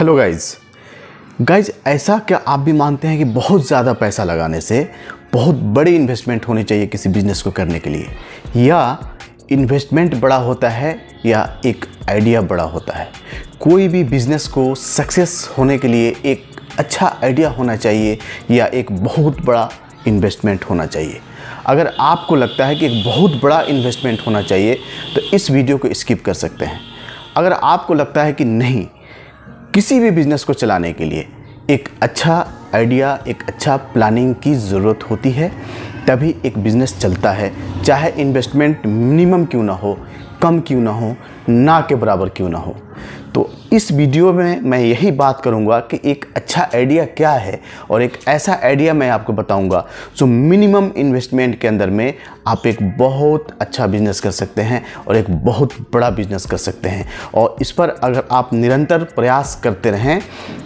Hello guys ऐसा क्या आप भी मानते हैं कि बहुत ज़्यादा पैसा लगाने से बहुत बड़ी इन्वेस्टमेंट होनी चाहिए किसी बिज़नेस को करने के लिए, या इन्वेस्टमेंट बड़ा होता है या एक आइडिया बड़ा होता है? कोई भी बिज़नेस को सक्सेस होने के लिए एक अच्छा आइडिया होना चाहिए या एक बहुत बड़ा इन्वेस्टमेंट होना चाहिए? अगर आपको लगता है कि एक बहुत बड़ा इन्वेस्टमेंट होना चाहिए तो इस वीडियो को स्किप कर सकते हैं। अगर आपको लगता है कि नहीं, किसी भी बिज़नेस को चलाने के लिए एक अच्छा आइडिया, एक अच्छा प्लानिंग की ज़रूरत होती है, तभी एक बिज़नेस चलता है, चाहे इन्वेस्टमेंट मिनिमम क्यों ना हो, कम क्यों ना हो, ना के बराबर क्यों ना हो। तो इस वीडियो में मैं यही बात करूंगा कि एक अच्छा आइडिया क्या है और एक ऐसा आइडिया मैं आपको बताऊंगा जो मिनिमम इन्वेस्टमेंट के अंदर में आप एक बहुत अच्छा बिज़नेस कर सकते हैं और एक बहुत बड़ा बिज़नेस कर सकते हैं। और इस पर अगर आप निरंतर प्रयास करते रहें,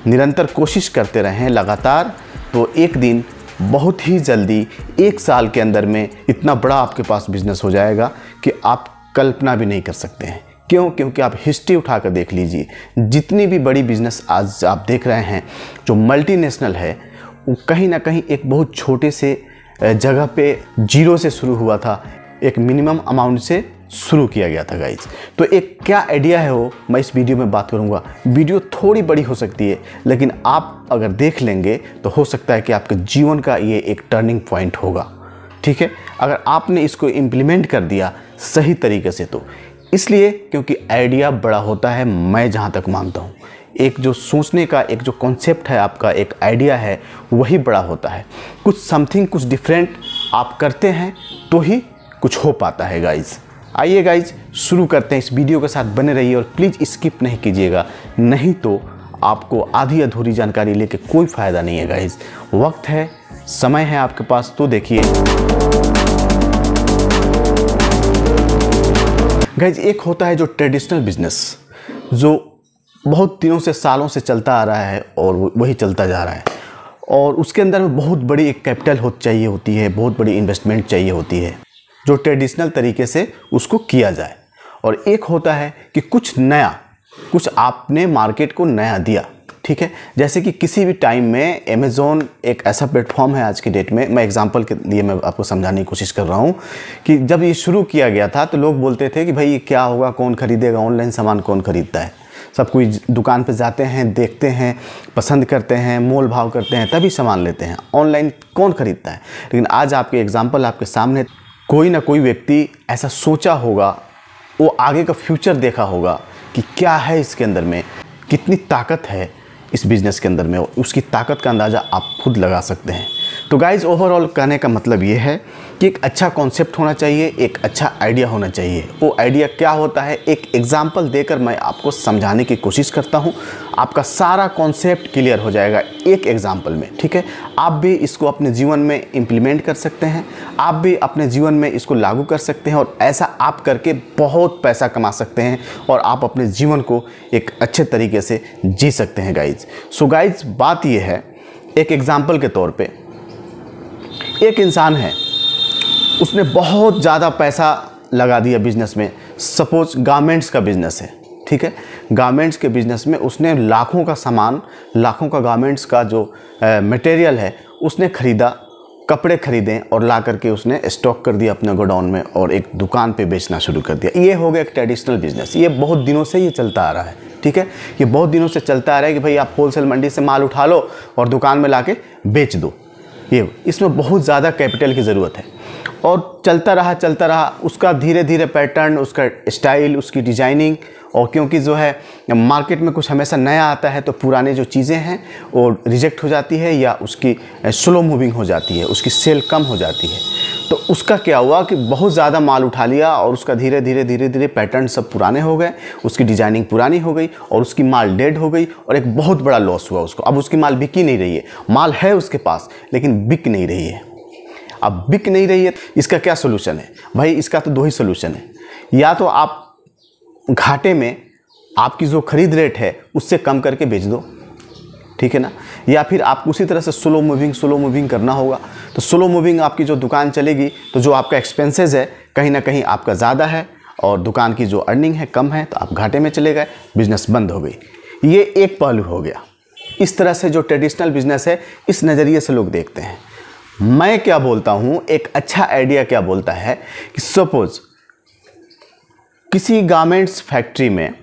निरंतर कोशिश करते रहें लगातार, तो एक दिन बहुत ही जल्दी 1 साल के अंदर में इतना बड़ा आपके पास बिज़नेस हो जाएगा कि आप कल्पना भी नहीं कर सकते हैं। क्यों? क्योंकि आप हिस्ट्री उठाकर देख लीजिए, जितनी भी बड़ी बिज़नेस आज आप देख रहे हैं जो मल्टीनेशनल है, वो कहीं ना कहीं एक बहुत छोटे से जगह पे जीरो से शुरू हुआ था, एक मिनिमम अमाउंट से शुरू किया गया था गाइज। तो एक क्या आइडिया है वो मैं इस वीडियो में बात करूँगा। वीडियो थोड़ी बड़ी हो सकती है, लेकिन आप अगर देख लेंगे तो हो सकता है कि आपके जीवन का ये एक टर्निंग पॉइंट होगा। ठीक है, अगर आपने इसको इम्प्लीमेंट कर दिया सही तरीके से तो। इसलिए क्योंकि आइडिया बड़ा होता है, मैं जहाँ तक मानता हूँ, एक जो सोचने का एक जो कॉन्सेप्ट है, आपका एक आइडिया है, वही बड़ा होता है। कुछ समथिंग, कुछ डिफरेंट आप करते हैं तो ही कुछ हो पाता है गाइज। आइए गाइज शुरू करते हैं, इस वीडियो के साथ बने रहिए और प्लीज़ स्किप नहीं कीजिएगा, नहीं तो आपको आधी अधूरी जानकारी लेके कोई फ़ायदा नहीं है गाइज। वक्त है, समय है आपके पास, तो देखिए गाइज। एक होता है जो ट्रेडिशनल बिजनेस, जो बहुत दिनों से, सालों से चलता आ रहा है और वही चलता जा रहा है, और उसके अंदर में बहुत बड़ी एक कैपिटल चाहिए होती है, बहुत बड़ी इन्वेस्टमेंट चाहिए होती है, जो ट्रेडिशनल तरीके से उसको किया जाए। और एक होता है कि कुछ नया, कुछ आपने मार्केट को नया दिया। ठीक है, जैसे कि किसी भी टाइम में अमेज़ॉन एक ऐसा प्लेटफॉर्म है आज की डेट में, मैं एग्जांपल के लिए मैं आपको समझाने की कोशिश कर रहा हूँ कि जब ये शुरू किया गया था तो लोग बोलते थे कि भाई ये क्या होगा, कौन खरीदेगा, ऑनलाइन सामान कौन खरीदता है। सब कोई दुकान पे जाते हैं, देखते हैं, पसंद करते हैं, मोल भाव करते हैं, तभी सामान लेते हैं, ऑनलाइन कौन खरीदता है। लेकिन आज आपके एग्जाम्पल आपके सामने, कोई ना कोई व्यक्ति ऐसा सोचा होगा, वो आगे का फ्यूचर देखा होगा कि क्या है इसके अंदर में, कितनी ताकत है इस बिज़नेस के अंदर में, उसकी ताकत का अंदाज़ा आप खुद लगा सकते हैं। तो गाइज़ ओवरऑल कहने का मतलब ये है कि एक अच्छा कॉन्सेप्ट होना चाहिए, एक अच्छा आइडिया होना चाहिए। वो आइडिया क्या होता है, एक एग्जांपल देकर मैं आपको समझाने की कोशिश करता हूँ। आपका सारा कॉन्सेप्ट क्लियर हो जाएगा एक एग्जांपल में। ठीक है, आप भी इसको अपने जीवन में इम्प्लीमेंट कर सकते हैं, आप भी अपने जीवन में इसको लागू कर सकते हैं, और ऐसा आप करके बहुत पैसा कमा सकते हैं और आप अपने जीवन को एक अच्छे तरीके से जी सकते हैं गाइज। सो गाइज बात ये है, एक एग्जाम्पल के तौर पे एक इंसान है, उसने बहुत ज़्यादा पैसा लगा दिया बिज़नेस में। सपोज गारमेंट्स का बिज़नेस है, ठीक है, गारमेंट्स के बिज़नेस में उसने लाखों का सामान, लाखों का गारमेंट्स का जो मटेरियल है उसने ख़रीदा, कपड़े ख़रीदे और ला करके उसने स्टॉक कर दिया अपने गोडाउन में और एक दुकान पे बेचना शुरू कर दिया। ये हो गया एक ट्रेडिशनल बिज़नेस। ये बहुत दिनों से ये चलता आ रहा है। ठीक है, ये बहुत दिनों से चलता आ रहा है कि भाई आप होलसेल मंडी से माल उठा लो और दुकान में ला के बेच दो। ये इसमें बहुत ज़्यादा कैपिटल की ज़रूरत है, और चलता रहा उसका धीरे धीरे पैटर्न, उसका स्टाइल, उसकी डिज़ाइनिंग, और क्योंकि जो है मार्केट में कुछ हमेशा नया आता है तो पुराने जो चीज़ें हैं वो रिजेक्ट हो जाती है या उसकी स्लो मूविंग हो जाती है, उसकी सेल कम हो जाती है। तो उसका क्या हुआ कि बहुत ज़्यादा माल उठा लिया और उसका धीरे धीरे पैटर्न सब पुराने हो गए, उसकी डिज़ाइनिंग पुरानी हो गई और उसकी माल डेड हो गई और एक बहुत बड़ा लॉस हुआ उसको। अब उसकी माल बिक ही नहीं रही है, माल है उसके पास लेकिन बिक नहीं रही है। अब बिक नहीं रही है, इसका क्या सोल्यूशन है भाई? इसका तो 2 ही सोल्यूशन है। या तो आप घाटे में आपकी जो खरीद रेट है उससे कम करके बेच दो, ठीक है ना, या फिर आपको उसी तरह से स्लो मूविंग करना होगा। तो स्लो मूविंग आपकी जो दुकान चलेगी तो जो आपका एक्सपेंसेस है कहीं ना कहीं आपका ज़्यादा है और दुकान की जो अर्निंग है कम है, तो आप घाटे में चले गए, बिजनेस बंद हो गई। ये एक पहलू हो गया। इस तरह से जो ट्रेडिशनल बिजनेस है, इस नज़रिए से लोग देखते हैं। मैं क्या बोलता हूँ, एक अच्छा आइडिया क्या बोलता है कि सपोज किसी गारमेंट्स फैक्ट्री में,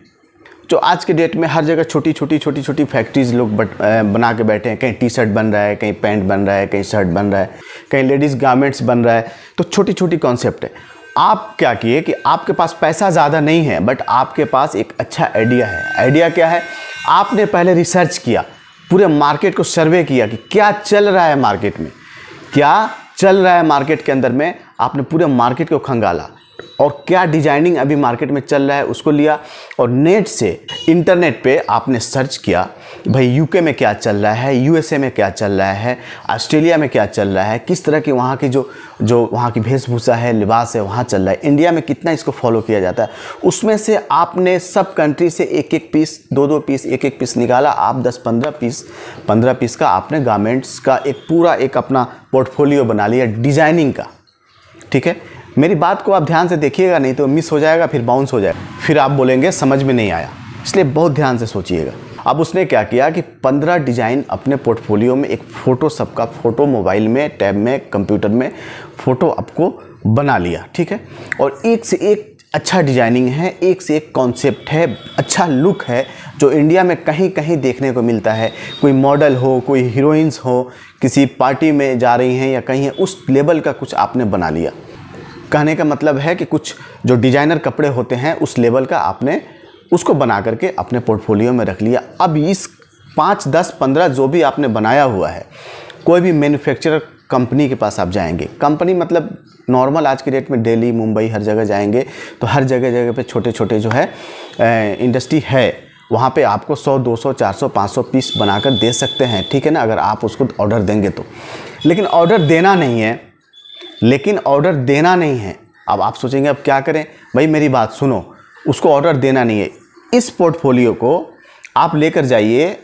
जो आज के डेट में हर जगह छोटी छोटी फैक्ट्रीज लोग बना के बैठे हैं, कहीं टी शर्ट बन रहा है, कहीं पैंट बन रहा है, कहीं शर्ट बन रहा है, कहीं लेडीज़ गारमेंट्स बन रहा है, तो छोटी छोटी कॉन्सेप्ट है। आप क्या किए कि आपके पास पैसा ज़्यादा नहीं है, बट आपके पास एक अच्छा आइडिया है। आइडिया क्या है? आपने पहले रिसर्च किया, पूरे मार्केट को सर्वे किया कि क्या चल रहा है मार्केट में, क्या चल रहा है मार्केट के अंदर में। आपने पूरे मार्केट को खंगाला और क्या डिजाइनिंग अभी मार्केट में चल रहा है उसको लिया, और नेट से, इंटरनेट पे आपने सर्च किया भाई यूके में क्या चल रहा है, यूएसए में क्या चल रहा है, ऑस्ट्रेलिया में क्या चल रहा है, किस तरह की वहाँ की जो वहाँ की वेशभूषा है, लिबास है, वहाँ चल रहा है, इंडिया में कितना इसको फॉलो किया जाता है। उसमें से आपने सब कंट्री से एक एक पीस, दो पीस, एक पीस निकाला। आप 10-15 पीस का आपने गारमेंट्स का एक पूरा एक अपना पोर्टफोलियो बना लिया डिजाइनिंग का। ठीक है, मेरी बात को आप ध्यान से देखिएगा, नहीं तो मिस हो जाएगा, फिर बाउंस हो जाएगा, फिर आप बोलेंगे समझ में नहीं आया। इसलिए बहुत ध्यान से सोचिएगा। अब उसने क्या किया कि 15 डिज़ाइन अपने पोर्टफोलियो में, एक फ़ोटो, सबका फ़ोटो मोबाइल में, टैब में, कंप्यूटर में फ़ोटो आपको बना लिया। ठीक है, और एक से एक अच्छा डिजाइनिंग है, एक से एक कॉन्सेप्ट है, अच्छा लुक है, जो इंडिया में कहीं कहीं देखने को मिलता है। कोई मॉडल हो, कोई हीरोइंस हो, किसी पार्टी में जा रही हैं या कहीं है, उस लेवल का कुछ आपने बना लिया। कहने का मतलब है कि कुछ जो डिजाइनर कपड़े होते हैं उस लेवल का आपने उसको बना करके अपने पोर्टफोलियो में रख लिया। अब इस 5, 10, 15 जो भी आपने बनाया हुआ है, कोई भी मैन्युफैक्चरर कंपनी के पास आप जाएंगे, कंपनी मतलब नॉर्मल आज के डेट में दिल्ली, मुंबई, हर जगह जाएंगे तो हर जगह पे छोटे छोटे जो है इंडस्ट्री है, वहाँ पे आपको 100, 200, 400, 500 पीस बनाकर दे सकते हैं। ठीक है ना, अगर आप उसको ऑर्डर देंगे तो। लेकिन ऑर्डर देना नहीं है, अब आप सोचेंगे अब क्या करें भाई, मेरी बात सुनो, उसको ऑर्डर देना नहीं है। इस पोर्टफोलियो को आप लेकर जाइए,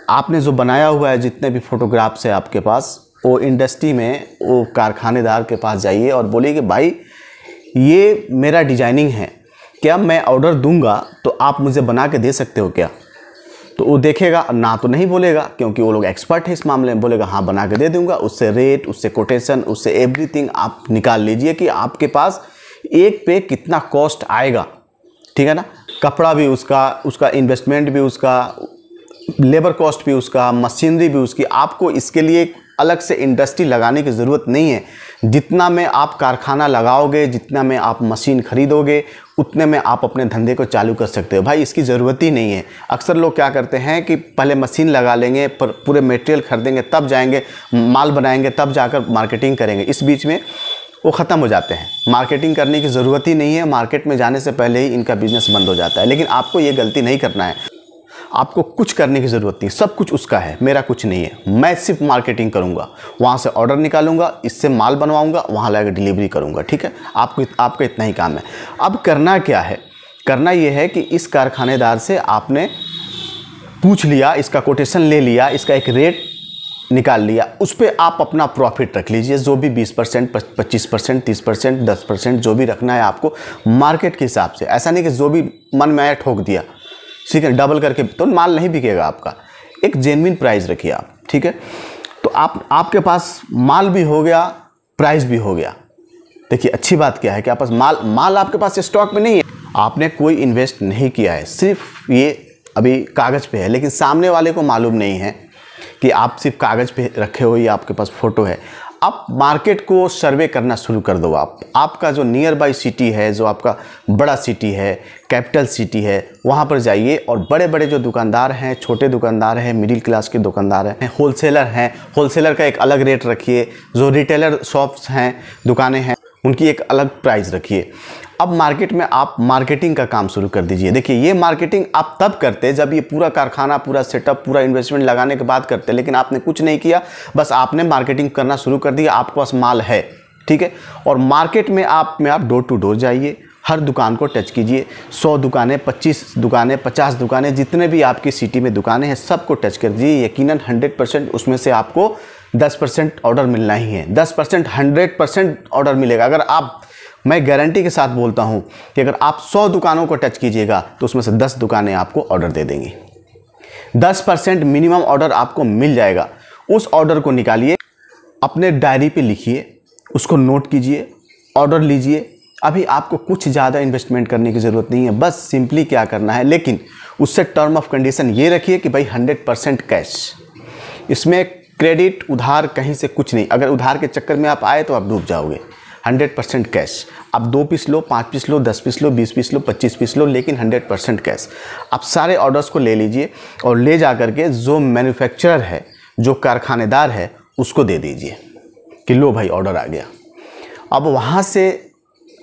आपने जो बनाया हुआ है, जितने भी फोटोग्राफ्स है आपके पास, वो इंडस्ट्री में, वो कारखानेदार के पास जाइए और बोलिए कि भाई ये मेरा डिजाइनिंग है, क्या मैं ऑर्डर दूंगा तो आप मुझे बना के दे सकते हो क्या? तो वो देखेगा, ना तो नहीं बोलेगा, क्योंकि वो लोग एक्सपर्ट है इस मामले में। बोलेगा हाँ बना के दे दूंगा, उससे रेट, उससे कोटेशन, उससे एवरीथिंग आप निकाल लीजिए कि आपके पास एक पे कितना कॉस्ट आएगा। ठीक है ना, कपड़ा भी उसका इन्वेस्टमेंट भी उसका, लेबर कॉस्ट भी उसका, मशीनरी भी उसकी। आपको इसके लिए अलग से इंडस्ट्री लगाने की ज़रूरत नहीं है। जितना में आप कारखाना लगाओगे, जितना में आप मशीन खरीदोगे, उतने में आप अपने धंधे को चालू कर सकते हो। भाई इसकी ज़रूरत ही नहीं है। अक्सर लोग क्या करते हैं कि पहले मशीन लगा लेंगे, पूरे मटेरियल खरीदेंगे, तब जाएंगे माल बनाएंगे, तब जाकर मार्केटिंग करेंगे। इस बीच में वो ख़त्म हो जाते हैं। मार्केटिंग करने की ज़रूरत ही नहीं है, मार्केट में जाने से पहले ही इनका बिजनेस बंद हो जाता है। लेकिन आपको ये गलती नहीं करना है, आपको कुछ करने की ज़रूरत नहीं, सब कुछ उसका है, मेरा कुछ नहीं है। मैं सिर्फ मार्केटिंग करूँगा, वहाँ से ऑर्डर निकालूंगा, इससे माल बनवाऊँगा, वहाँ लाकर डिलीवरी करूँगा। ठीक है, आपका इतना ही काम है। अब करना क्या है? करना ये है कि इस कारखानेदार से आपने पूछ लिया, इसका कोटेशन ले लिया, इसका एक रेट निकाल लिया, उस पर आप अपना प्रॉफिट रख लीजिए, जो भी 20%, 25%, 30%, 10% जो भी रखना है आपको मार्केट के हिसाब से। ऐसा नहीं कि जो भी मन में आया ठोक दिया, ठीक है, डबल करके तो माल नहीं बिकेगा आपका। एक जेन्युइन प्राइस रखिए आप। ठीक है, तो आपके पास माल भी हो गया, प्राइस भी हो गया। देखिए अच्छी बात क्या है कि आप पास माल आपके पास स्टॉक में नहीं है, आपने कोई इन्वेस्ट नहीं किया है, सिर्फ ये अभी कागज़ पे है। लेकिन सामने वाले को मालूम नहीं है कि आप सिर्फ कागज़ पे रखे हो या आपके पास फ़ोटो है। आप मार्केट को सर्वे करना शुरू कर दो। आपका जो नियर बाई सिटी है, जो आपका बड़ा सिटी है, कैपिटल सिटी है, वहाँ पर जाइए और बड़े बड़े जो दुकानदार हैं, छोटे दुकानदार हैं, मिडिल क्लास के दुकानदार हैं, होलसेलर हैं, होलसेलर का एक अलग रेट रखिए। जो रिटेलर शॉप्स हैं, दुकानें हैं, उनकी एक अलग प्राइस रखिए। अब मार्केट में आप मार्केटिंग का काम शुरू कर दीजिए। देखिए ये मार्केटिंग आप तब करते जब ये पूरा कारखाना, पूरा सेटअप, पूरा इन्वेस्टमेंट लगाने के बाद करते, लेकिन आपने कुछ नहीं किया, बस आपने मार्केटिंग करना शुरू कर दिया। आपके पास माल है, ठीक है, और मार्केट में आप डोर टू डोर जाइए, हर दुकान को टच कीजिए। 100 दुकानें, 25 दुकानें, 50 दुकानें, जितने भी आपकी सिटी में दुकानें हैं, सबको टच कर दीजिए। यकीनन 100% उसमें से आपको 10% ऑर्डर मिलना ही है। 10%, 100% ऑर्डर मिलेगा। अगर मैं गारंटी के साथ बोलता हूं कि अगर आप 100 दुकानों को टच कीजिएगा तो उसमें से 10 दुकानें आपको ऑर्डर दे देंगी। 10% मिनिमम ऑर्डर आपको मिल जाएगा। उस ऑर्डर को निकालिए, अपने डायरी पे लिखिए, उसको नोट कीजिए, ऑर्डर लीजिए। अभी आपको कुछ ज़्यादा इन्वेस्टमेंट करने की ज़रूरत नहीं है, बस सिंपली क्या करना है, लेकिन उससे टर्म ऑफ कंडीशन ये रखिए कि भाई 100% कैश। इसमें क्रेडिट उधार कहीं से कुछ नहीं। अगर उधार के चक्कर में आप आए तो आप डूब जाओगे। 100% कैश। आप 2 पीस लो, 5 पीस लो, 10 पीस लो, 20 पीस लो, 25 पीस लो, लेकिन 100% कैश। आप सारे ऑर्डर्स को ले लीजिए और ले जा करके जो मैन्युफैक्चरर है, जो कारखानेदार है, उसको दे दीजिए कि लो भाई ऑर्डर आ गया। अब वहाँ से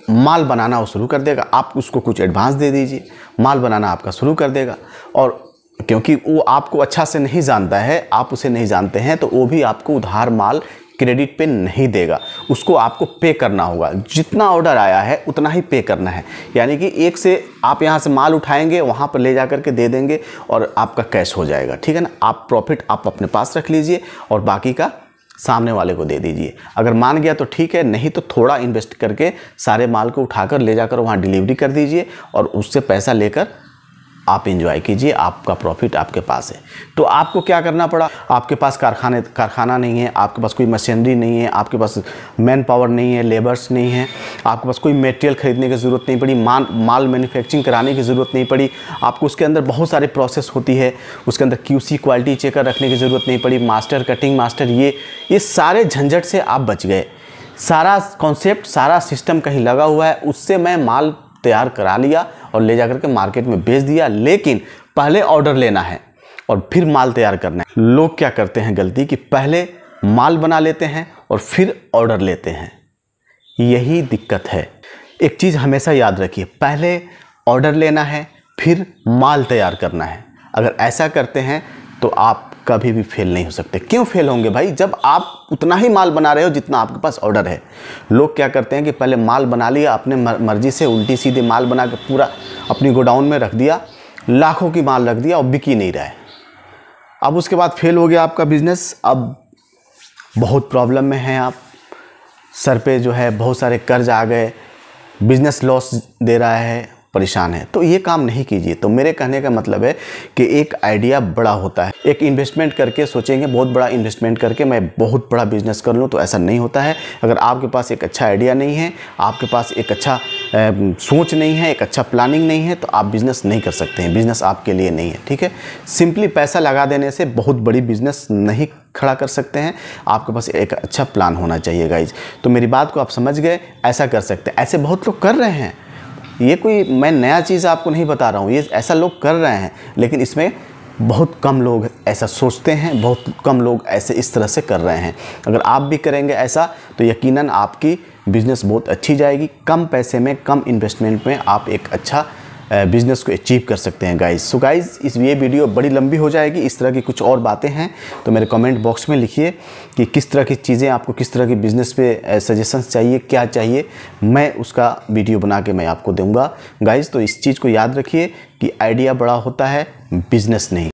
माल बनाना वो शुरू कर देगा। आप उसको कुछ एडवांस दे दीजिए, माल बनाना आपका शुरू कर देगा। और क्योंकि वो आपको अच्छा से नहीं जानता है, आप उसे नहीं जानते हैं, तो वो भी आपको उधार माल क्रेडिट पे नहीं देगा। उसको आपको पे करना होगा। जितना ऑर्डर आया है उतना ही पे करना है। यानी कि एक से आप यहाँ से माल उठाएंगे, वहाँ पर ले जा कर के दे देंगे और आपका कैश हो जाएगा। ठीक है ना। आप प्रॉफिट आप अपने पास रख लीजिए और बाकी का सामने वाले को दे दीजिए। अगर मान गया तो ठीक है, नहीं तो थोड़ा इन्वेस्ट करके सारे माल को उठाकर ले जाकर वहाँ डिलीवरी कर दीजिए और उससे पैसा लेकर आप एंजॉय कीजिए। आपका प्रॉफिट आपके पास है। तो आपको क्या करना पड़ा, आपके पास कारखाना नहीं है, आपके पास कोई मशीनरी नहीं है, आपके पास मैन पावर नहीं है, लेबर्स नहीं है, आपके पास कोई मटेरियल खरीदने की ज़रूरत नहीं पड़ी, माल मैन्युफैक्चरिंग कराने की ज़रूरत नहीं पड़ी। आपको उसके अंदर बहुत सारे प्रोसेस होती है, उसके अंदर QC क्वालिटी चेकर रखने की ज़रूरत नहीं पड़ी, मास्टर कटिंग मास्टर, ये सारे झंझट से आप बच गए। सारा कॉन्सेप्ट, सारा सिस्टम कहीं लगा हुआ है, उससे मैं माल तैयार करा लिया और ले जाकर के मार्केट में बेच दिया। लेकिन पहले ऑर्डर लेना है और फिर माल तैयार करना है। लोग क्या करते हैं गलती, कि पहले माल बना लेते हैं और फिर ऑर्डर लेते हैं। यही दिक्कत है। एक चीज़ हमेशा याद रखिए, पहले ऑर्डर लेना है फिर माल तैयार करना है। अगर ऐसा करते हैं तो आप कभी भी फेल नहीं हो सकते। क्यों फेल होंगे भाई, जब आप उतना ही माल बना रहे हो जितना आपके पास ऑर्डर है। लोग क्या करते हैं कि पहले माल बना लिया, अपने मर्जी से उल्टी सीधे माल बना के पूरा अपनी गोडाउन में रख दिया, लाखों की माल रख दिया और बिक ही नहीं रहा है। अब उसके बाद फेल हो गया आपका बिजनेस। अब बहुत प्रॉब्लम में हैं आप, सर पे जो है बहुत सारे कर्ज आ गए, बिजनेस लॉस दे रहा है, परेशान है। तो ये काम नहीं कीजिए। तो मेरे कहने का मतलब है कि एक आइडिया बड़ा होता है। एक इन्वेस्टमेंट करके सोचेंगे बहुत बड़ा इन्वेस्टमेंट करके मैं बहुत बड़ा बिजनेस कर लूँ, तो ऐसा नहीं होता है। अगर आपके पास एक अच्छा आइडिया नहीं है, आपके पास एक अच्छा सोच नहीं है, एक अच्छा प्लानिंग नहीं है, तो आप बिज़नेस नहीं कर सकते हैं। बिज़नेस आपके लिए नहीं है। ठीक है। सिंपली पैसा लगा देने से बहुत बड़ी बिज़नेस नहीं खड़ा कर सकते हैं। आपके पास एक अच्छा प्लान होना चाहिए गाइज। तो मेरी बात को आप समझ गए, ऐसा कर सकते हैं। ऐसे बहुत लोग कर रहे हैं। ये कोई मैं नया चीज़ आपको नहीं बता रहा हूँ, ये ऐसा लोग कर रहे हैं, लेकिन इसमें बहुत कम लोग ऐसा सोचते हैं, बहुत कम लोग ऐसे इस तरह से कर रहे हैं। अगर आप भी करेंगे ऐसा तो यकीनन आपकी बिज़नेस बहुत अच्छी जाएगी। कम पैसे में, कम इन्वेस्टमेंट में आप एक अच्छा बिज़नेस को अचीव कर सकते हैं गाइज़। सो गाइज़, ये वीडियो बड़ी लंबी हो जाएगी। इस तरह की कुछ और बातें हैं तो मेरे कमेंट बॉक्स में लिखिए कि किस तरह की चीज़ें आपको, किस तरह की बिज़नेस पे सजेशंस चाहिए, क्या चाहिए, मैं उसका वीडियो बना के मैं आपको दूंगा गाइज़। तो इस चीज़ को याद रखिए कि आइडिया बड़ा होता है, बिज़नेस नहीं।